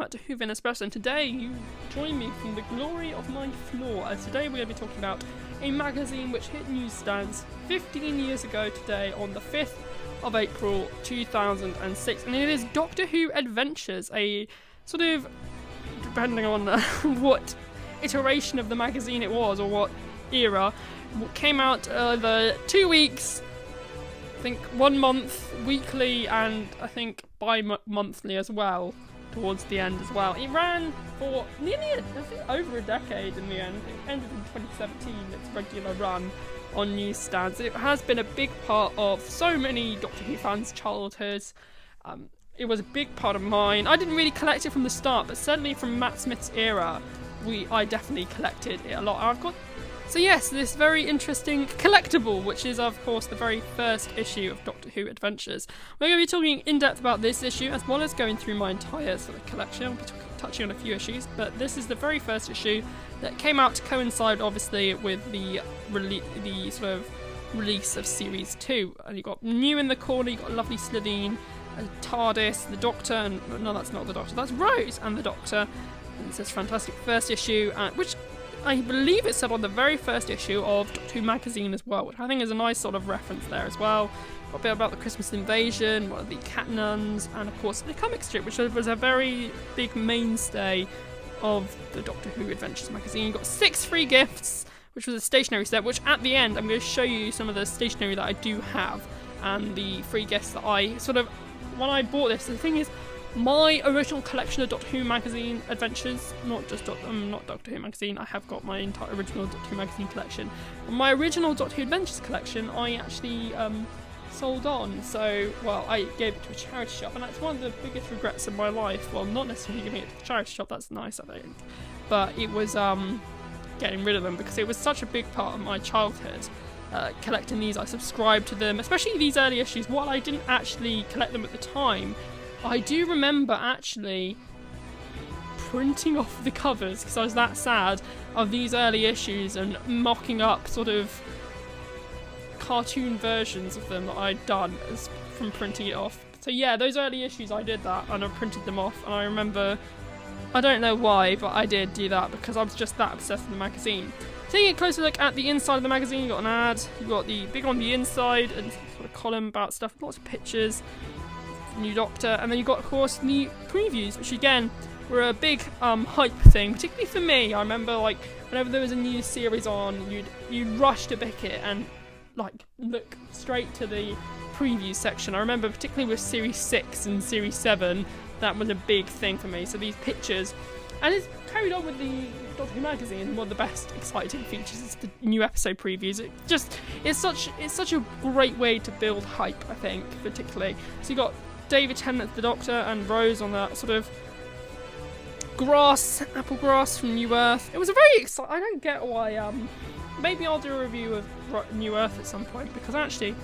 Doctor Who Espresso, and today you join me from the glory of my floor, as today we're going to be talking about a magazine which hit newsstands 15 years ago today on the 5th of April 2006, and it is Doctor Who Adventures, a sort of, depending on what iteration of the magazine it was or what era, came out over 2 weeks, I think 1 month weekly, and I think bi-monthly as well towards the end as well. It ran for nearly, I think, over a decade in the end. It ended in 2017, its regular run on newsstands. It has been a big part of so many Doctor Who fans' childhoods. It was a big part of mine. I didn't really collect it from the start, but certainly from Matt Smith's era, I definitely collected it a lot. I've got this very interesting collectible, which is of course the very first issue of Doctor Who Adventures. We're going to be talking in depth about this issue as well as going through my entire sort of collection. I'll be touching on a few issues, but this is the very first issue that came out to coincide obviously with the sort of release of Series 2. And you got new in the corner, you got a lovely Slitheen, a TARDIS, the Doctor, and no, that's not the Doctor, that's Rose and the Doctor. And it's this fantastic first issue, which I believe it said on the very first issue of Doctor Who magazine as well, which I think is a nice sort of reference there as well. Got a bit about the Christmas invasion, one of the cat nuns, and of course the comic strip, which was a very big mainstay of the Doctor Who Adventures magazine. You got 6 free gifts, which was a stationery set, which at the end I'm going to show you some of the stationery that I do have and the free gifts that I sort of, when I bought this, the thing is, my original collection of Doctor Who magazine adventures, not Doctor Who magazine, I have got my entire original Doctor Who magazine collection. But my original Doctor Who Adventures collection, I actually sold on. So, well, I gave it to a charity shop, and that's one of the biggest regrets of my life. Well, not necessarily giving it to a charity shop, that's nice, I think. But it was getting rid of them because it was such a big part of my childhood. Collecting these, I subscribed to them, especially these early issues. While I didn't actually collect them at the time, I do remember actually printing off the covers because I was that sad of these early issues and mocking up sort of cartoon versions of them that I'd done from printing it off. So yeah, those early issues I did that and I printed them off, and I remember, I don't know why, but I did do that because I was just that obsessed with the magazine. Taking a closer look at the inside of the magazine, you got an ad, you got the big on the inside and sort of column about stuff, lots of pictures. New Doctor, and then you got of course the previews, which again were a big hype thing, particularly for me. I remember like whenever there was a new series on, you'd rush to pick it and like look straight to the preview section. I remember particularly with Series 6 and Series 7, that was a big thing for me. So these pictures, and it's carried on with the Doctor Who magazine. One of the best exciting features is the new episode previews. It's such a great way to build hype, I think, particularly. So you got David Tennant, the Doctor, and Rose on that sort of apple grass from New Earth. It was a very exciting. I don't get why. Maybe I'll do a review of New Earth at some point, because actually,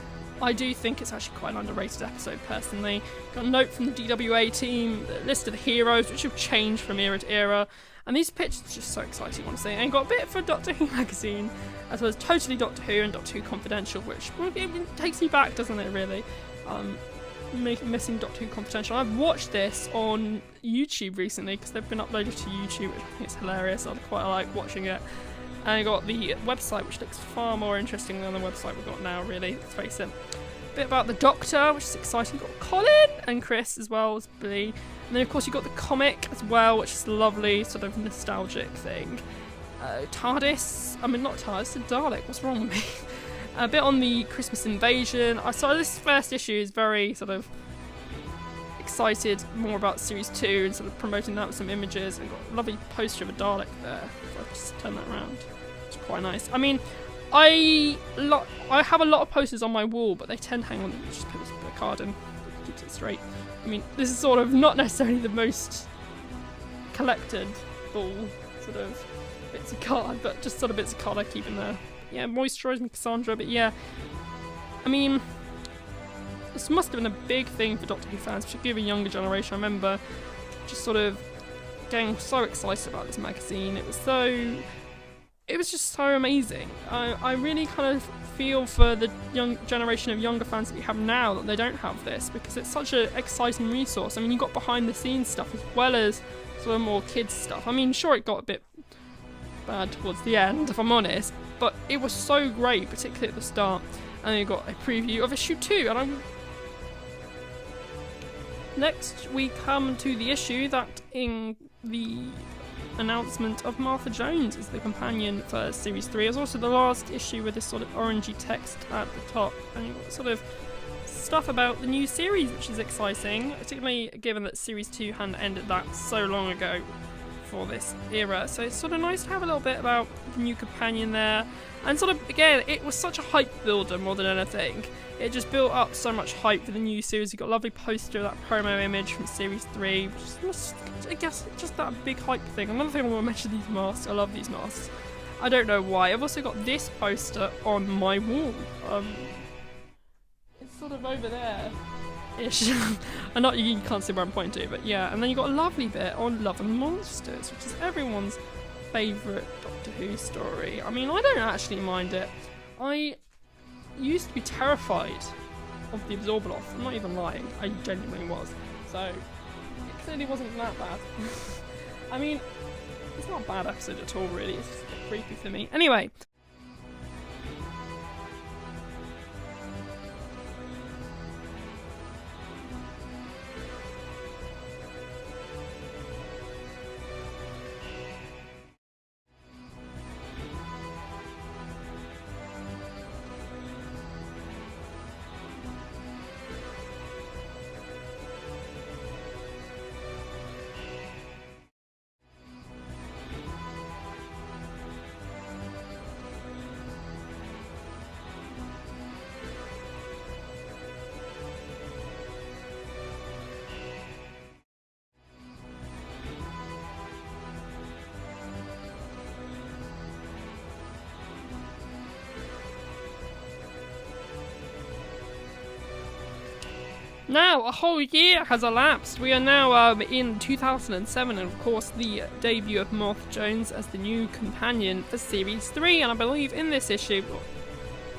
I do think it's actually quite an underrated episode personally. Got a note from the DWA team, the list of the heroes, which have changed from era to era, and these pictures are just so exciting, honestly. And got a bit for Doctor Who magazine, as well as Totally Doctor Who and Doctor Who Confidential, which it takes me back, doesn't it? Really. Missing Doctor Who Confidential. I've watched this on YouTube recently because they've been uploaded to YouTube, which I think is hilarious. I quite like watching it. And I got the website, which looks far more interesting than the website we've got now, really, let's face it. A bit about the Doctor, which is exciting. You've got Colin and Chris as well as Billy. And then of course you've got the comic as well, which is a lovely sort of nostalgic thing. TARDIS, not TARDIS, the Dalek, what's wrong with me? A bit on the Christmas invasion. So this first issue is very sort of excited more about Series 2 and sort of promoting that with some images. And got a lovely poster of a Dalek there. If I just turn that around, it's quite nice. I mean, I have a lot of posters on my wall, but they tend to hang on. Just put a card in, keeps it straight. I mean, this is sort of not necessarily the most collected sort of bits of card, but just sort of bits of card I keep in there. Yeah, moisturising Cassandra, but yeah. I mean, this must have been a big thing for Doctor Who fans, particularly the younger generation. I remember just sort of getting so excited about this magazine. It was just so amazing. I really kind of feel for the young generation of younger fans that we have now that they don't have this, because it's such an exciting resource. I mean, you've got behind the scenes stuff as well as sort of more kids stuff. I mean, sure, it got a bit bad towards the end, if I'm honest, but it was so great, particularly at the start. And then you got a preview of issue 2, and next we come to the issue that in the announcement of Martha Jones as the companion for Series 3. It was also the last issue with this sort of orangey text at the top, and you've got sort of stuff about the new series, which is exciting, particularly given that Series 2 hadn't ended that so long ago for this era. So it's sort of nice to have a little bit about the new companion there, and sort of, again, it was such a hype builder more than anything. It just built up so much hype for the new series. You got a lovely poster of that promo image from Series 3, I guess just that big hype thing. Another thing I want to mention, these masks. I love these masks. I don't know why. I've also got this poster on my wall. It's sort of over there ish. And not, you can't see where I'm pointing to, but yeah. And then you got a lovely bit on Love and Monsters, which is everyone's favourite Doctor Who story. I mean, I don't actually mind it. I used to be terrified of the Absorbaloff. I'm not even lying. I genuinely was. So it clearly wasn't that bad. I mean, it's not a bad episode at all, really. It's just a bit creepy for me. Anyway. Now, a whole year has elapsed. We are now in 2007, and of course the debut of Martha Jones as the new companion for Series 3, and I believe in this issue...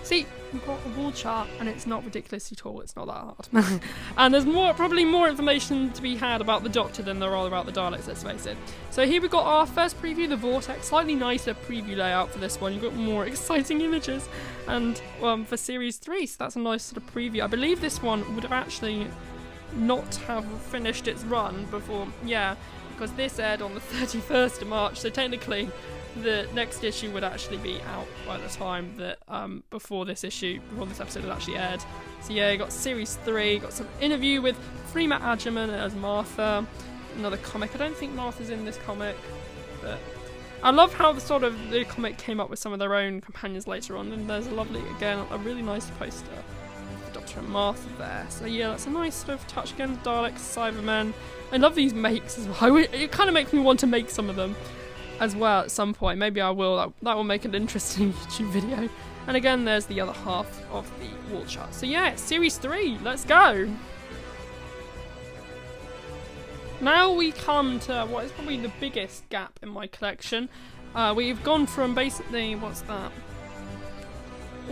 See, we've got a wall chart, and it's not ridiculously tall, it's not that hard. And there's probably more information to be had about the Doctor than there are about the Daleks, let's face it. So here we've got our first preview, the Vortex, slightly nicer preview layout for this one. You've got more exciting images, and for Series 3, so that's a nice sort of preview. I believe this one would have actually not have finished its run before, yeah, because this aired on the 31st of March, so technically the next issue would actually be out by the time that before this episode had actually aired. So yeah, you got Series 3, got some interview with Freema Agyeman as Martha, another comic. I don't think Martha's in this comic, but I love how the comic came up with some of their own companions later on, and there's a really nice poster of the Doctor and Martha there. So yeah, that's a nice sort of touch again. Daleks, Cybermen. I love these makes as well. It kind of makes me want to make some of them as well at some point. Maybe I will. That will make an interesting YouTube video. And again, there's the other half of the wall chart. So yeah, Series 3, let's go! Now we come to what is probably the biggest gap in my collection. We've gone from basically, what's that?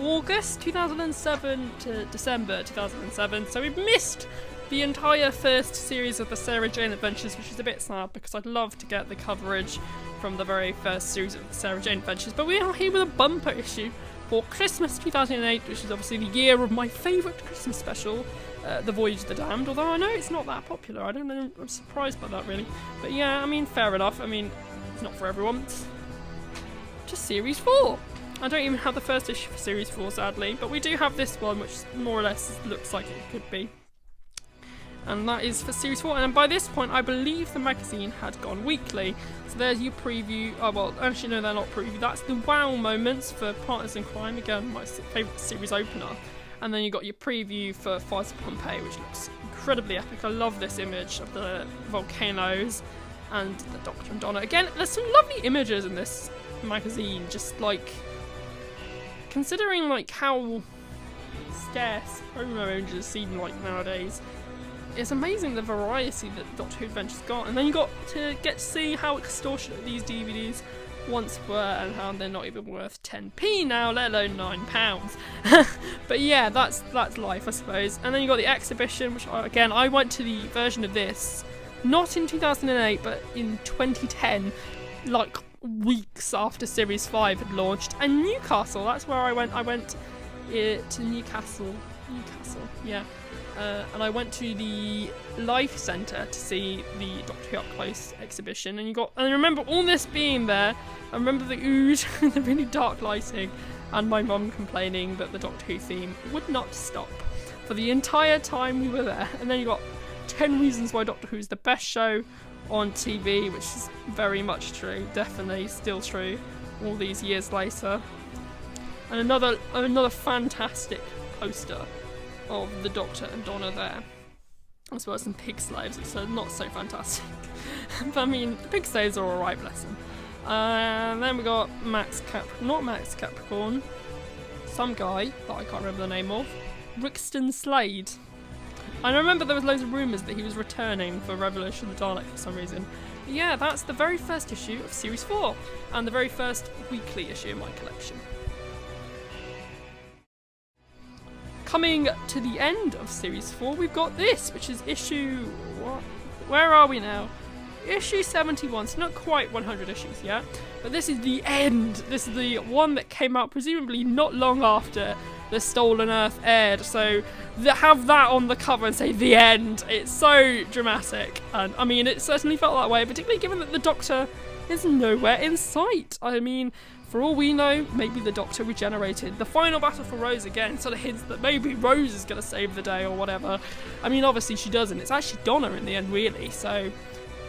August 2007 to December 2007. So we've missed the entire first series of the Sarah Jane Adventures, which is a bit sad because I'd love to get the coverage from the very first series of the Sarah Jane Adventures. But we are here with a bumper issue for Christmas 2008, which is obviously the year of my favourite Christmas special, The Voyage of the Damned, although I know it's not that popular. I don't know, I'm surprised by that really. But yeah, I mean, fair enough. I mean, it's not for everyone. It's just Series 4. I don't even have the first issue for Series 4, sadly, but we do have this one, which more or less looks like it could be. And that is for Series 4, and by this point I believe the magazine had gone weekly. So there's your preview. Oh well, actually no, they're not preview. That's the wow moments for Partners in Crime, again my favourite series opener. And then you got your preview for Fires of Pompeii, which looks incredibly epic. I love this image of the volcanoes and the Doctor and Donna. Again, there's some lovely images in this magazine, just like considering like how scarce promo images seem like nowadays. It's amazing the variety that Doctor Who Adventures got, and then you got to get to see how extortionate these DVDs once were and how they're not even worth 10p now, let alone £9. But yeah, that's life, I suppose. And then you got the exhibition, which I went to the version of this not in 2008, but in 2010, like weeks after Series 5 had launched. And Newcastle, that's where I went. I went to Newcastle, yeah. And I went to the Life Centre to see the Doctor Who Up Close exhibition, and I remember all this being there. I remember the ood, the really dark lighting, and my mum complaining that the Doctor Who theme would not stop for the entire time we were there. And then you got 10 reasons why Doctor Who is the best show on TV, which is very much true, definitely still true all these years later. And another fantastic poster of the Doctor and Donna there, as well as some pig slaves. It's not so fantastic, but I mean, the pig slaves are alright, bless them. And then we got not Max Capricorn, some guy that I can't remember the name of, Rixton Slade. And I remember there was loads of rumours that he was returning for Revolution of the Dalek for some reason. But yeah, that's the very first issue of Series 4, and the very first weekly issue in my collection. Coming to the end of Series 4, we've got this, which is issue... where are we now? Issue 71, so not quite 100 issues yet, but this is the end. This is the one that came out presumably not long after The Stolen Earth aired, so have that on the cover and say the end. It's so dramatic, and I mean, it certainly felt that way, particularly given that the Doctor is nowhere in sight. I mean, for all we know, maybe the Doctor regenerated. The final battle for Rose again sort of hints that maybe Rose is going to save the day or whatever. I mean, obviously she doesn't. It's actually Donna in the end, really. So,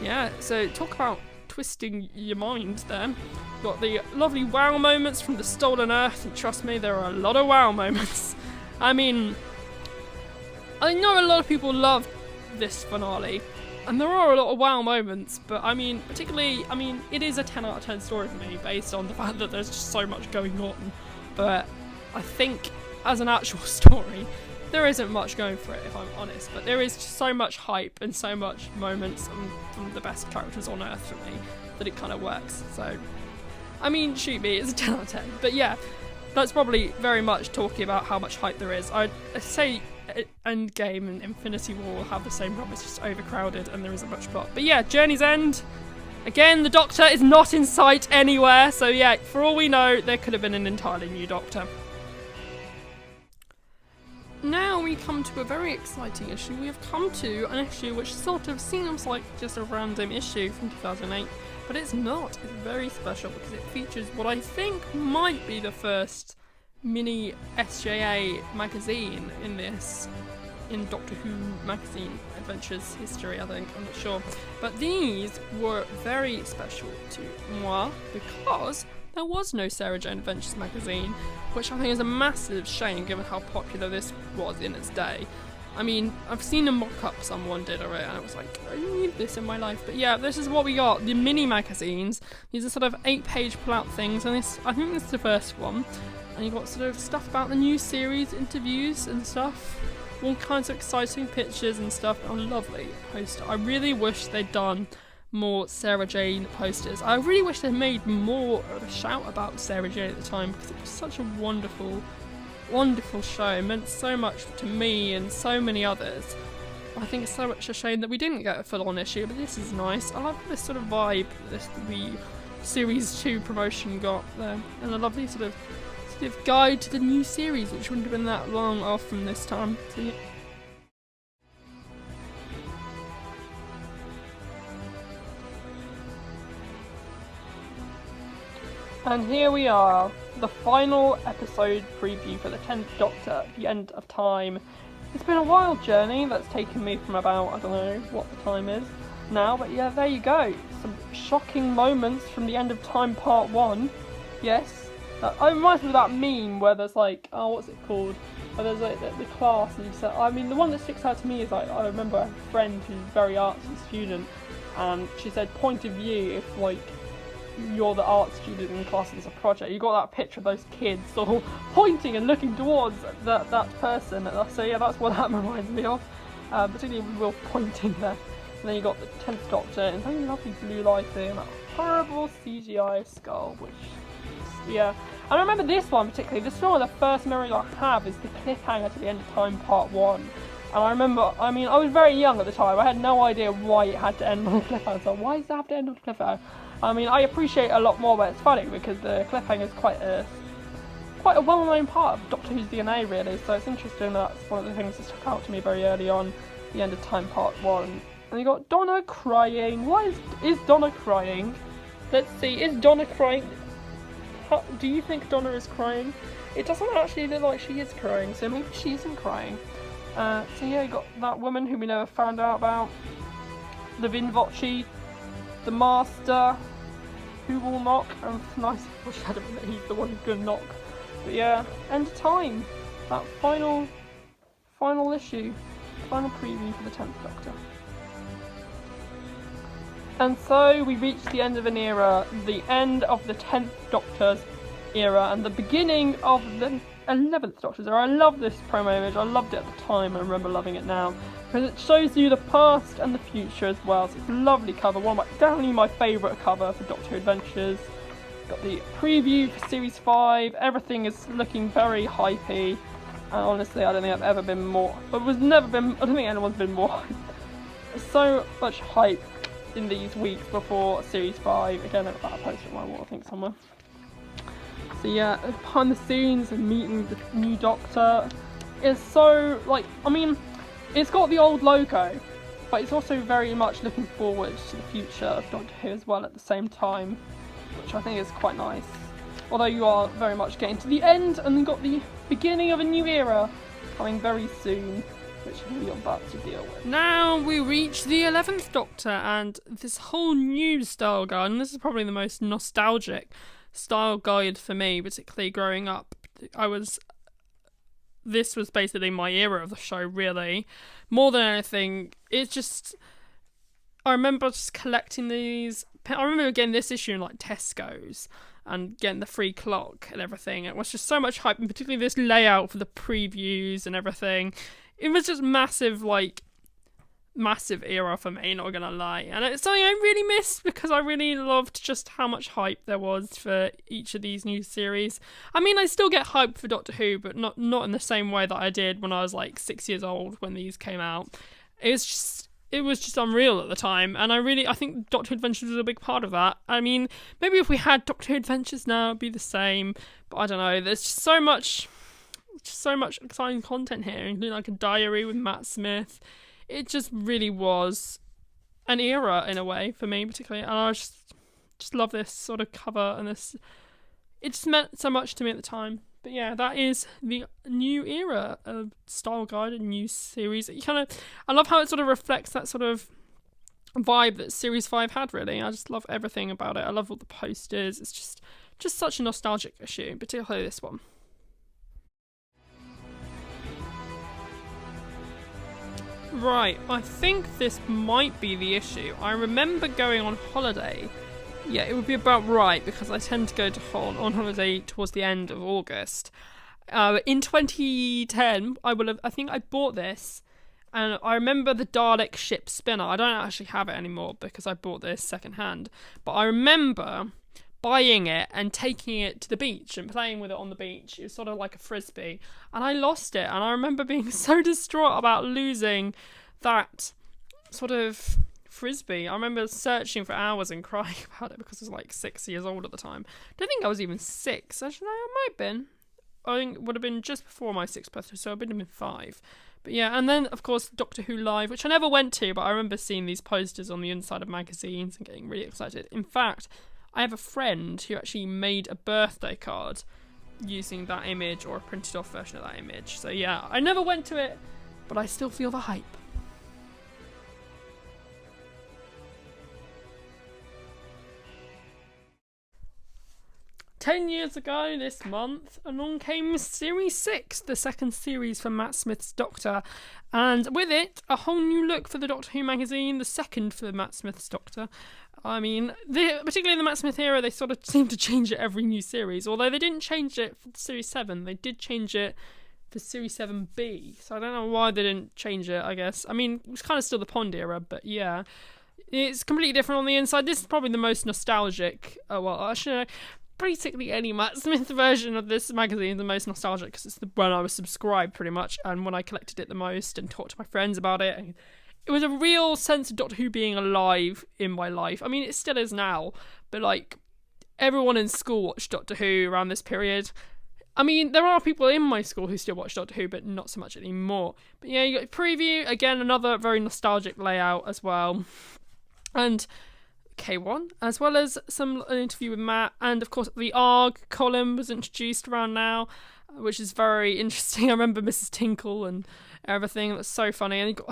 yeah. So, talk about twisting your mind there. Got the lovely wow moments from The Stolen Earth. And trust me, there are a lot of wow moments. I mean, I know a lot of people love this finale. And there are a lot of wow moments, but I mean, particularly, it is a 10 out of 10 story for me, based on the fact that there's just so much going on. But I think, as an actual story, there isn't much going for it, if I'm honest. But there is just so much hype and so much moments from the best characters on Earth for me, that it kind of works. So, I mean, shoot me, it's a 10 out of 10. But yeah, that's probably very much talking about how much hype there is. I'd say Endgame and Infinity War have the same problem. It's just overcrowded and there isn't much plot. But yeah, Journey's End. Again, the Doctor is not in sight anywhere. So yeah, for all we know, there could have been an entirely new Doctor. Now we come to a very exciting issue. We have come to an issue which sort of seems like just a random issue from 2008, but it's not. It's very special because it features what I think might be the first mini SJA magazine in Doctor Who magazine adventures history, I think, I'm not sure. But these were very special to moi because there was no Sarah Jane Adventures magazine, which I think is a massive shame given how popular this was in its day. I mean, I've seen a mock-up someone did of it and I was like, I need this in my life. But yeah, this is what we got, the mini magazines. These are sort of 8-page pull-out things, and I think this is the first one. And you've got sort of stuff about the new series, interviews and stuff. All kinds of exciting pictures and stuff. Oh, lovely poster. I really wish they'd done more Sarah Jane posters. I really wish they made more of a shout about Sarah Jane at the time, because it was such a wonderful, wonderful show. It meant so much to me and so many others. I think it's so much a shame that we didn't get a full-on issue, but this is nice. I love this sort of vibe the Series 2 promotion got there, and a lovely sort of guide to the new series, which wouldn't have been that long off from this time. So, yeah. And here we are, the final episode preview for the 10th Doctor, The End of Time. It's been a wild journey that's taken me from about, I don't know what the time is now, but yeah, there you go. Some shocking moments from The End of Time Part 1. Yes. It reminds me of that meme where there's like, oh, what's it called? Where there's like the class, and you said, I mean, the one that sticks out to me is like, I remember a friend who's a very artsy student, and she said, point of view, if like you're the art student in class and it's a project, you got that picture of those kids all pointing and looking towards that person. So yeah, that's what that reminds me of, particularly with Will pointing there. And then you got the 10th Doctor and very lovely blue lighting and that horrible CGI skull, which, yeah. I remember this one particularly. This is one of the first memories I have is the cliffhanger to The End of Time Part 1. And I remember, I mean, I was very young at the time. I had no idea why it had to end on a cliffhanger. So why does it have to end on a cliffhanger? I mean, I appreciate it a lot more, but it's funny because the cliffhanger is quite a well-known part of Doctor Who's DNA, really. So it's interesting that's one of the things that stuck out to me very early on, the End of Time Part 1. And you got Donna crying. Why is Donna crying? Let's see, is Donna crying? Do you think Donna is crying? It doesn't actually look like she is crying, so maybe she isn't crying. So yeah, you got that woman who we never found out about, the Vinvoci, the Master, who will knock, and nice foreshadowing that he's the one who's gonna knock. But yeah, End of Time, that final issue, final preview for the 10th Doctor. And so we reach the end of an era, the end of the 10th Doctor's era, and the beginning of the 11th Doctor's era. I love this promo image, I loved it at the time, I remember loving it now, because it shows you the past and the future as well. So it's a lovely cover, definitely my favourite cover for Doctor Who Adventures. Got the preview for Series 5, everything is looking very hypey, and honestly I don't think I've ever been more, I don't think anyone's been more so much hype in these weeks before Series 5. Again, I've got a poster on my wall, I think, somewhere. So yeah, behind the scenes and meeting the new Doctor is so, like, I mean, it's got the old logo, but it's also very much looking forward to the future of Doctor Who as well at the same time, which I think is quite nice. Although you are very much getting to the end, and then got the beginning of a new era coming very soon, which we are about to deal with. Now we reach the 11th Doctor and this whole new style guide, and this is probably the most nostalgic style guide for me, particularly growing up. This was basically my era of the show, really. More than anything, it's just, I remember just collecting these. I remember getting this issue in like Tesco's and getting the free clock and everything. It was just so much hype, and particularly this layout for the previews and everything. It was just massive era for me, not gonna lie. And it's something I really missed because I really loved just how much hype there was for each of these new series. I mean, I still get hyped for Doctor Who, but not in the same way that I did when I was like 6 years old when these came out. It was just unreal at the time, and I think Doctor Who Adventures was a big part of that. I mean, maybe if we had Doctor Who Adventures now, it'd be the same, but I don't know. There's just so much exciting content here, including like a diary with Matt Smith. It just really was an era in a way for me, particularly, and I just love this sort of cover, and this, it just meant so much to me at the time. But yeah, that is the new era of style guide and new series. I love how it sort of reflects that sort of vibe that Series 5 had, really. I just love everything about it. I love all the posters. It's just such a nostalgic issue, particularly this one. Right, I think this might be the issue. I remember going on holiday. Yeah, it would be about right, because I tend to go on holiday towards the end of August. In 2010, I think I bought this, and I remember the Dalek ship spinner. I don't actually have it anymore because I bought this secondhand, but I remember buying it and taking it to the beach and playing with it on the beach. It was sort of like a frisbee, and I lost it, and I remember being so distraught about losing that sort of frisbee. I remember searching for hours and crying about it because I was like 6 years old at the time. I don't think I was even 6. Actually, no, I might have been. I think it would have been just before my 6th birthday, so I would have been 5. But yeah, and then of course Doctor Who Live, which I never went to, but I remember seeing these posters on the inside of magazines and getting really excited. In fact, I have a friend who actually made a birthday card using that image, or a printed off version of that image. So yeah, I never went to it, but I still feel the hype. "10 years ago this month, along came Series 6, the second series for Matt Smith's Doctor, and with it, a whole new look for the Doctor Who magazine, the second for Matt Smith's Doctor. I mean, particularly in the Matt Smith era, they sort of seem to change it every new series, although they didn't change it for Series 7, they did change it for Series 7B, so I don't know why they didn't change it, I guess. I mean, it was kind of still the Pond era, but yeah. It's completely different on the inside. This is probably the most nostalgic, well, actually, basically any Matt Smith version of this magazine the most nostalgic, because it's the one I was subscribed pretty much, and when I collected it the most and talked to my friends about it. And it was a real sense of Doctor Who being alive in my life. I mean, it still is now, but like everyone in school watched Doctor Who around this period. I mean, there are people in my school who still watch Doctor Who, but not so much anymore. But yeah, you got preview, again, another very nostalgic layout as well. And K1, as well as an interview with Matt, and of course the ARG column was introduced around now, which is very interesting. I remember Mrs. Tinkle and everything. It was so funny. And you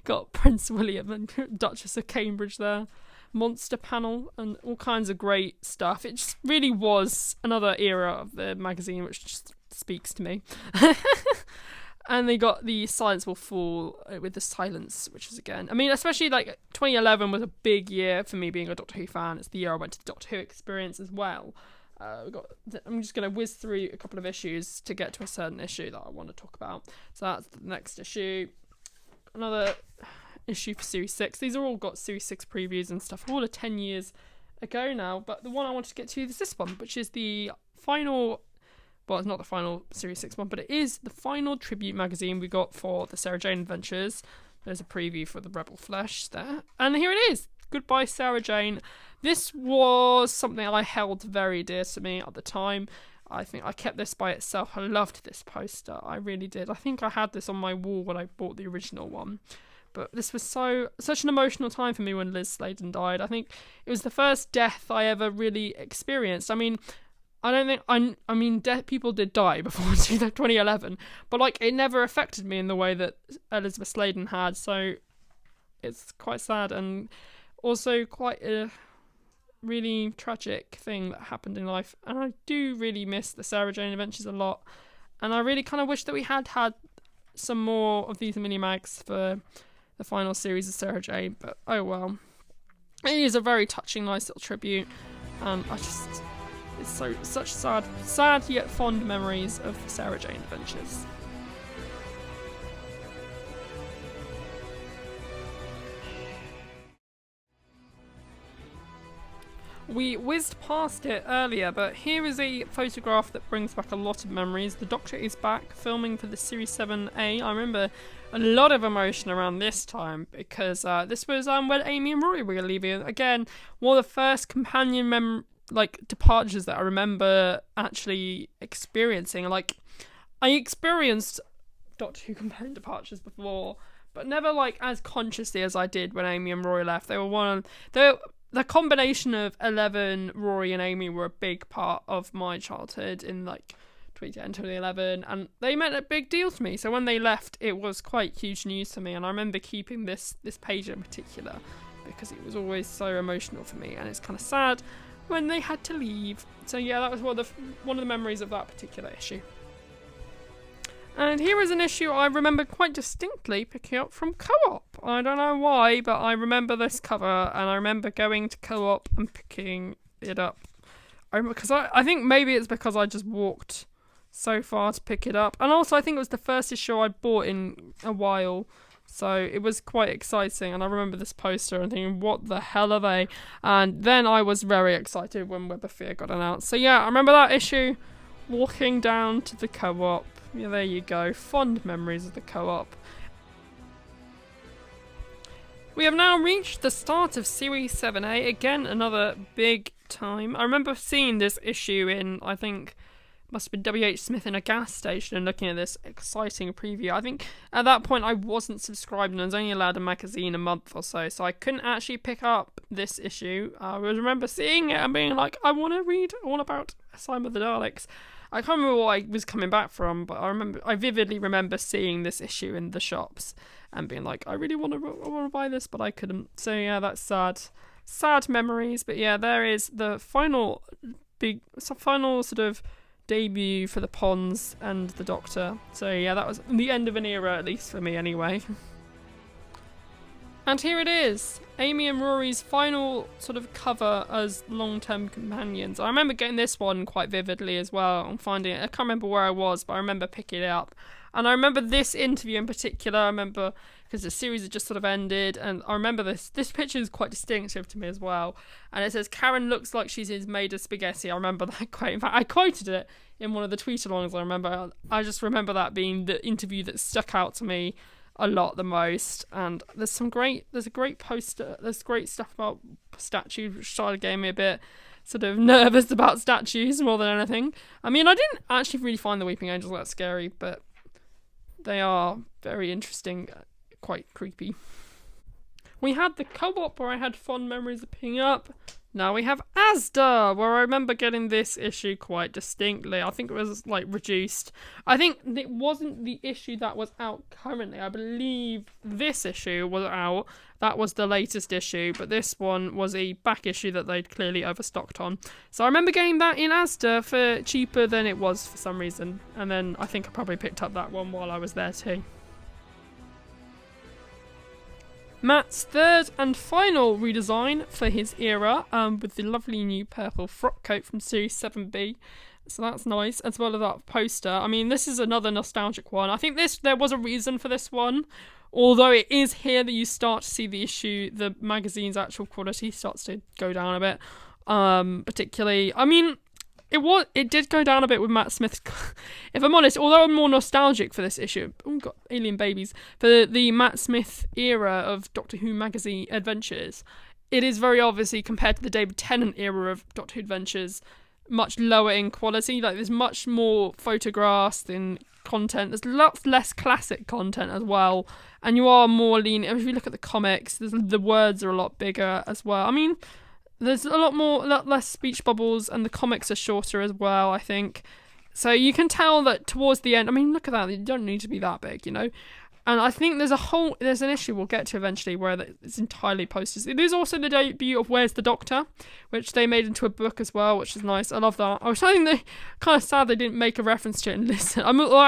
got Prince William and Duchess of Cambridge there. Monster panel and all kinds of great stuff. It just really was another era of the magazine, which just speaks to me. And they got the Silence Will Fall with the Silence, which is, again, I mean, especially like 2011 was a big year for me being a Doctor Who fan. It's the year I went to the Doctor Who experience as well. I'm just going to whiz through a couple of issues to get to a certain issue that I want to talk about. So that's the next issue. Another issue for Series 6. These are all got Series 6 previews and stuff. All are 10 years ago now, but the one I wanted to get to is this one, which is the final, well, it's not the final Series 6 one, but it is the final tribute magazine we got for the Sarah Jane Adventures. There's a preview for the Rebel Flesh there, and here it is. Goodbye, Sarah Jane. This was something I held very dear to me at the time. I think I kept this by itself. I loved this poster. I really did. I think I had this on my wall when I bought the original one. But this was such an emotional time for me when Liz Sladen died. I think it was the first death I ever really experienced. I mean, I don't think people did die before 2011, but like it never affected me in the way that Elizabeth Sladen had. So it's quite sad, and also quite a really tragic thing that happened in life. And I do really miss the Sarah Jane Adventures a lot, and I really kind of wish that we had some more of these mini mags for the final series of Sarah Jane, but oh well. It is a very touching, nice little tribute, and it's such sad yet fond memories of the Sarah Jane Adventures. We whizzed past it earlier, but here is a photograph that brings back a lot of memories. The Doctor is back filming for the Series 7A. I remember a lot of emotion around this time because this was when Amy and Rory were leaving. Again, one of the first companion departures that I remember actually experiencing. Like, I experienced Doctor Who companion departures before, but never like as consciously as I did when Amy and Rory left. The combination of 11, Rory and Amy were a big part of my childhood in like 2010, 2011, and they meant a big deal to me. So when they left, it was quite huge news to me, and I remember keeping this page in particular because it was always so emotional for me, and it's kind of sad when they had to leave. So yeah, that was one of the memories of that particular issue. And here is an issue I remember quite distinctly picking up from Co-op. I don't know why, but I remember this cover, and I remember going to Co-op and picking it up. Because I think maybe it's because I just walked so far to pick it up. And also I think it was the first issue I'd bought in a while, so it was quite exciting. And I remember this poster and thinking, what the hell are they? And then I was very excited when Web of Fear got announced. So yeah, I remember that issue, walking down to the Co-op. Yeah, there you go. Fond memories of the Co-op. We have now reached the start of Series 7A. Again, another big time. I remember seeing this issue in, I think, must have been W.H. Smith in a gas station and looking at this exciting preview. I think at that point I wasn't subscribed and I was only allowed a magazine a month or so I couldn't actually pick up this issue. I remember seeing it and being like, I want to read all about Asylum of the Daleks. I can't remember what I was coming back from, but I vividly remember seeing this issue in the shops and being like, I really want to buy this, but I couldn't. So yeah, that's sad memories. But yeah, there is the final sort of debut for the Ponds and the Doctor. So yeah, that was the end of an era, at least for me anyway. And here it is, Amy and Rory's final sort of cover as long-term companions. I remember getting this one quite vividly as well and finding it. I can't remember where I was, but I remember picking it up And I remember this interview in particular. I remember because the series had just sort of ended, and I remember this picture is quite distinctive to me as well. And it says, Karen looks like she's made of spaghetti. I remember that quote. In fact, I quoted it in one of the tweet-alongs. I just remember that being the interview that stuck out to me a lot the most. And there's a great poster. There's great stuff about statues, which started getting me a bit sort of nervous about statues more than anything. I mean, I didn't actually really find the Weeping Angels that scary, but they are very interesting, quite creepy. We had the co-op where I had fond memories of picking up. Now we have Asda, where I remember getting this issue quite distinctly. I think it was like reduced. I think it wasn't the issue that was out currently. I believe this issue was out. That was the latest issue, but this one was a back issue that they'd clearly overstocked on. So I remember getting that in Asda for cheaper than it was for some reason. And then I think I probably picked up that one while I was there too. Matt's third and final redesign for his era, with the lovely new purple frock coat from Series 7B. So that's nice, as well as that poster. I mean, this is another nostalgic one. I think there was a reason for this one, although it is here that you start to see the magazine's actual quality starts to go down a bit. Particularly, I mean, it did go down a bit with Matt Smith. If I'm honest, although I'm more nostalgic for this issue, got alien babies, for the Matt Smith era of Doctor Who magazine adventures, it is very obviously, compared to the David Tennant era of Doctor Who adventures, much lower in quality. Like, there's much more photographs than content. There's lots less classic content as well, and you are more lean. If you look at the comics, the words are a lot bigger as well. I mean, there's a lot less speech bubbles, and the comics are shorter as well, I think. So you can tell that towards the end, I mean, look at that, they don't need to be that big, you know? And I think there's an issue we'll get to eventually where it's entirely posters. It is also the debut of Where's the Doctor, which they made into a book as well, which is nice. I love that. I was thinking they kind of sad they didn't make a reference to it in Listen.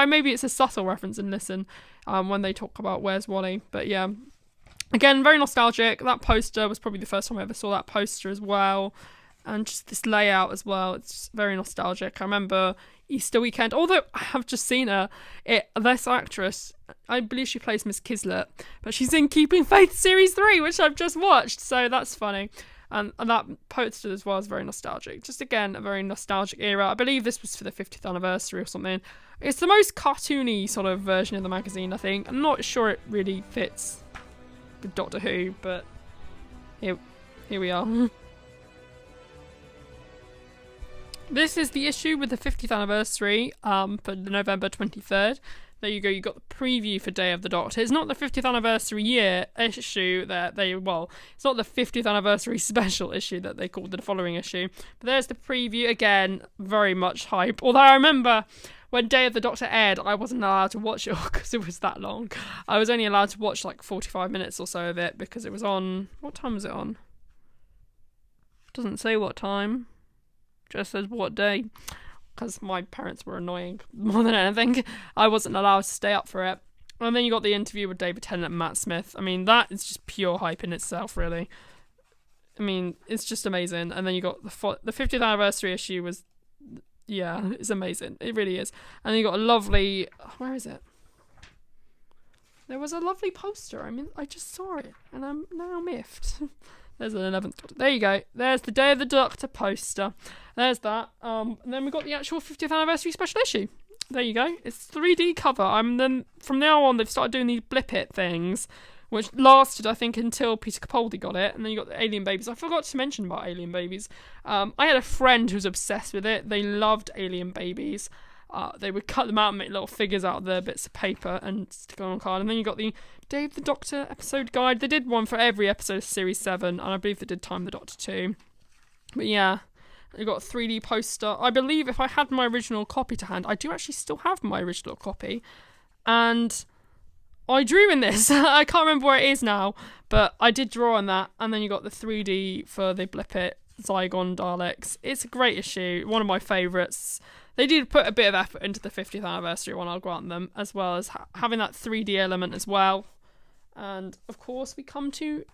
Maybe it's a subtle reference in Listen when they talk about Where's Wally. But yeah. Again, very nostalgic. That poster was probably the first time I ever saw that poster as well. And just this layout as well. It's just very nostalgic. I remember Easter weekend, although I have just seen her. This actress, I believe she plays Miss Kislet, but she's in Keeping Faith Series 3, which I've just watched. So that's funny. And that poster as well is very nostalgic. Just again, a very nostalgic era. I believe this was for the 50th anniversary or something. It's the most cartoony sort of version of the magazine, I think. I'm not sure it really fits with Doctor Who, but here we are. This is the issue with the 50th anniversary for November 23rd. There you go, you got the preview for Day of the Doctor. It's not the 50th anniversary year issue it's not the 50th anniversary special issue that they called the following issue. But there's the preview, again, very much hype. Although I remember when Day of the Doctor aired, I wasn't allowed to watch it because it was that long. I was only allowed to watch like 45 minutes or so of it because it was on... What time was it on? Doesn't say what time. Just says what day. Because my parents were annoying more than anything. I wasn't allowed to stay up for it. And then you got the interview with David Tennant and Matt Smith. I mean, that is just pure hype in itself, really. I mean, it's just amazing. And then you got the 50th anniversary issue was... Yeah, it's amazing. It really is. And then you got a lovely... Where is it? There was a lovely poster. I mean, I just saw it. And I'm now miffed. There's an 11th Doctor. There you go. There's the Day of the Doctor poster. There's that. And then we got the actual 50th anniversary special issue. There you go. It's 3D cover. Then from now on, they've started doing these blip it things, which lasted, I think, until Peter Capaldi got it. And then you got the Alien Babies. I forgot to mention about Alien Babies. I had a friend who was obsessed with it. They loved Alien Babies. They would cut them out and make little figures out of the bits of paper and stick them on a card. And then you got the Day of the Doctor episode guide. They did one for every episode of Series 7, and I believe they did Time the Doctor too. But yeah, you got a 3D poster. I believe if I had my original copy to hand, I do actually still have my original copy. And I drew in this. I can't remember where it is now, but I did draw on that. And then you got the 3D for the Blip It Zygon Daleks. It's a great issue, one of my favourites. They did put a bit of effort into the 50th anniversary one, I'll grant them, as well as having that 3D element as well. And, of course, we come to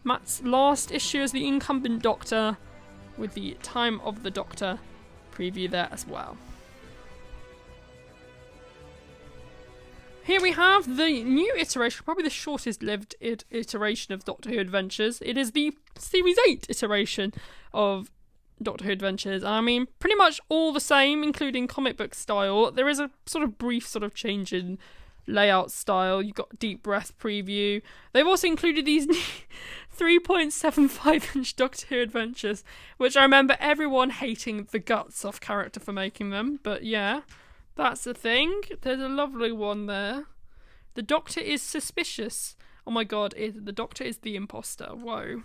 Matt's last issue as the incumbent Doctor, with the Time of the Doctor preview there as well. here we have the new iteration, probably the shortest lived iteration of Doctor Who Adventures. It is the Series 8 iteration of Doctor Who Adventures. I mean, pretty much all the same, including comic book style. There is a sort of brief sort of change in layout style. You've got deep breath preview. They've also included these 3.75-inch Doctor Who Adventures, which I remember everyone hating the guts off character for making them. But yeah, that's the thing. There's a lovely one there. The Doctor is suspicious. Oh my god, the Doctor is the imposter. Whoa.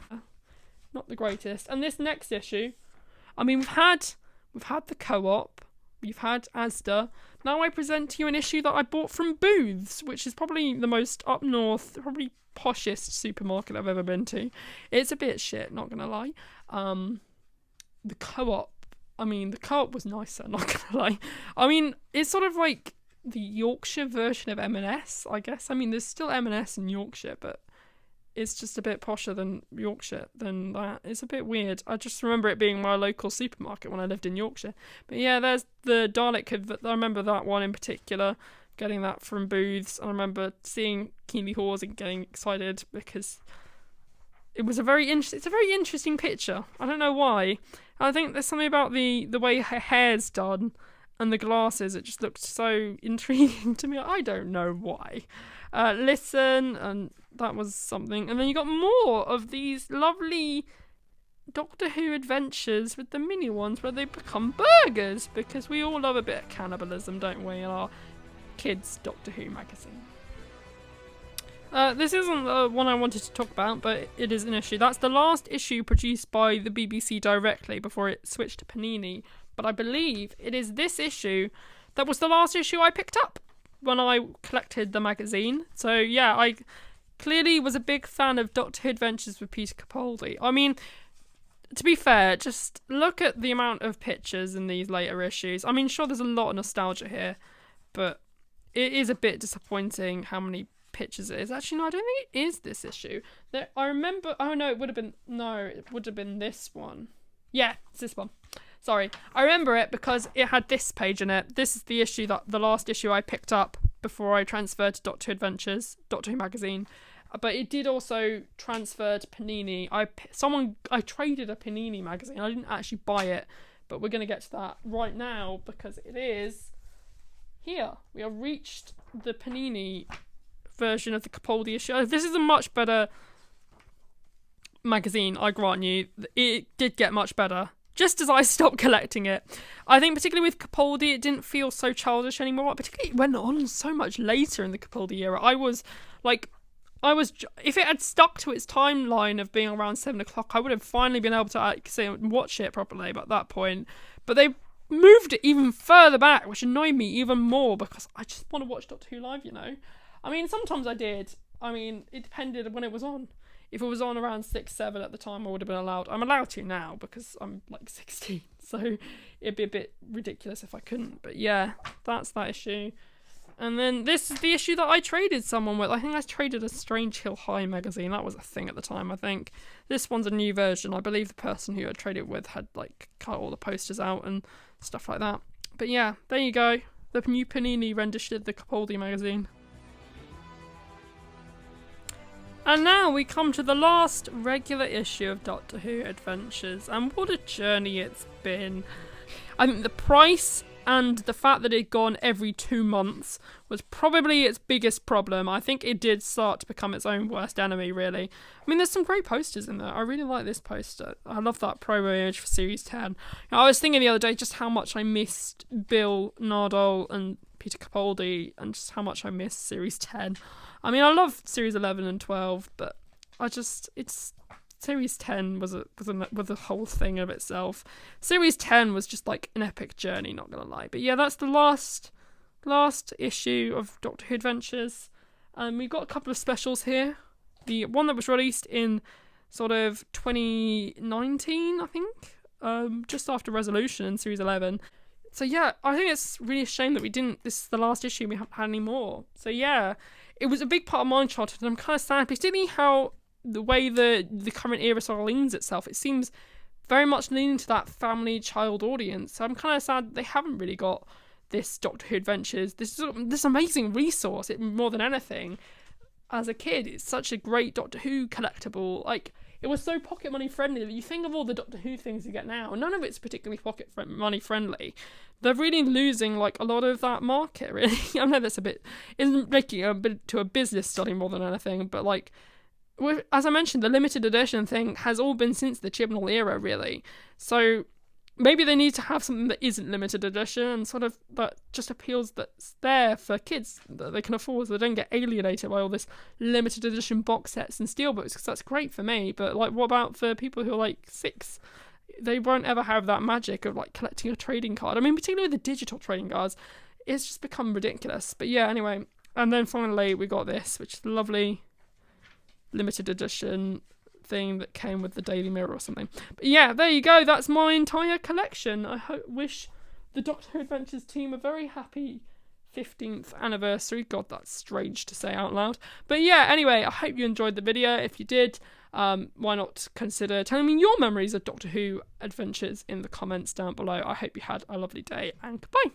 Not the greatest. And this next issue, I mean, we've had the co-op, we've had Asda. Now I present to you an issue that I bought from Booths, which is probably the most up north, probably poshest supermarket I've ever been to. It's a bit shit, not gonna lie. The co-op was nicer, not gonna lie. I mean, it's sort of like the Yorkshire version of M&S, I guess. I mean, there's still M&S in Yorkshire, but it's just a bit posher than Yorkshire than that. It's a bit weird. I just remember it being my local supermarket when I lived in Yorkshire. But yeah, there's the Dalek. I remember that one in particular, getting that from Booths. I remember seeing Keeley Hawes and getting excited because it was it's a very interesting picture. I don't know why. I think there's something about the way her hair's done and the glasses. It just looked so intriguing to me. I don't know why. Listen, and that was something. And then you got more of these lovely Doctor Who adventures with the mini ones where they become burgers, because we all love a bit of cannibalism, don't we, in our kids' Doctor Who magazine. This isn't the one I wanted to talk about, but it is an issue. That's the last issue produced by the BBC directly before it switched to Panini. But I believe it is this issue that was the last issue I picked up when I collected the magazine. So yeah, I clearly was a big fan of Doctor Who Adventures with Peter Capaldi. I mean, to be fair, just look at the amount of pictures in these later issues. I mean, sure, there's a lot of nostalgia here, but it is a bit disappointing how many pictures it is. Actually, no, I don't think it is this issue. I remember, it would have been this one. Yeah, it's this one. Sorry, I remember it because it had this page in it. This is the last issue I picked up before I transferred to Doctor Who Adventures, Doctor Who magazine. But it did also transfer to Panini. I traded a Panini magazine. I didn't actually buy it, but we're going to get to that right now because it is here. We have reached the Panini version of the Capaldi issue. This is a much better magazine, I grant you. It did get much better just as I stopped collecting it. I think particularly with Capaldi, it didn't feel so childish anymore. Particularly it went on so much later in the Capaldi era. If it had stuck to its timeline of being around 7 o'clock, I would have finally been able to watch it properly at that point. But they moved it even further back, which annoyed me even more because I just want to watch Doctor Who live, you know. I mean, sometimes I did. I mean, it depended when it was on. If it was on around 6, 7 at the time, I would have been allowed. I'm allowed to now because I'm like 16, so it'd be a bit ridiculous if I couldn't. But yeah, that's that issue. And then this is the issue that I traded someone with. I think I traded a Strange Hill High magazine. That was a thing at the time, I think. This one's a new version. I believe the person who I traded with had cut all the posters out and stuff like that. But yeah, there you go. The new Panini rendition of the Capaldi magazine. And now we come to the last regular issue of Doctor Who Adventures, and what a journey it's been. I think the price and the fact that it'd gone every 2 months was probably its biggest problem. I think it did start to become its own worst enemy, really. I mean, there's some great posters in there. I really like this poster. I love that promo image for Series 10. I was thinking the other day just how much I missed Bill Nardole and Peter Capaldi, and just how much I missed Series 10. I mean, I love Series 11 and 12, but Series 10 was a whole thing of itself. Series 10 was just like an epic journey, not gonna lie. But yeah, that's the last issue of Doctor Who Adventures. We've got a couple of specials here. The one that was released in sort of 2019, I think, just after Resolution in Series 11. So yeah, I think it's really a shame that this is the last issue, we haven't had any more. So yeah, it was a big part of my childhood, and I'm kind of sad, particularly how the way the current era sort of leans itself. It seems very much leaning to that family child audience. So I'm kind of sad they haven't really got this Doctor Who Adventures, this amazing resource, more than anything. As a kid, it's such a great Doctor Who collectible. Like, it was so pocket money friendly that you think of all the Doctor Who things you get now, none of it's particularly pocket money friendly. They're really losing, like, a lot of that market, really. I know that's isn't making a bit to a business study more than anything, but, like, as I mentioned, the limited edition thing has all been since the Chibnall era, really. So maybe they need to have something that isn't limited edition and sort of that just appeals, that's there for kids that they can afford, so they don't get alienated by all this limited edition box sets and steelbooks, because that's great for me. But, like, what about for people who are, like, 6? They won't ever have that magic of, like, collecting a trading card. I mean, particularly with the digital trading cards, it's just become ridiculous. But yeah, anyway. And then finally we got this, which is the lovely limited edition thing that came with the Daily Mirror or something. But yeah, there you go. That's my entire collection. I wish the Doctor Who Adventures team a very happy 15th anniversary. God, that's strange to say out loud. But yeah, anyway, I hope you enjoyed the video. If you did, why not consider telling me your memories of Doctor Who Adventures in the comments down below. I hope you had a lovely day, and goodbye.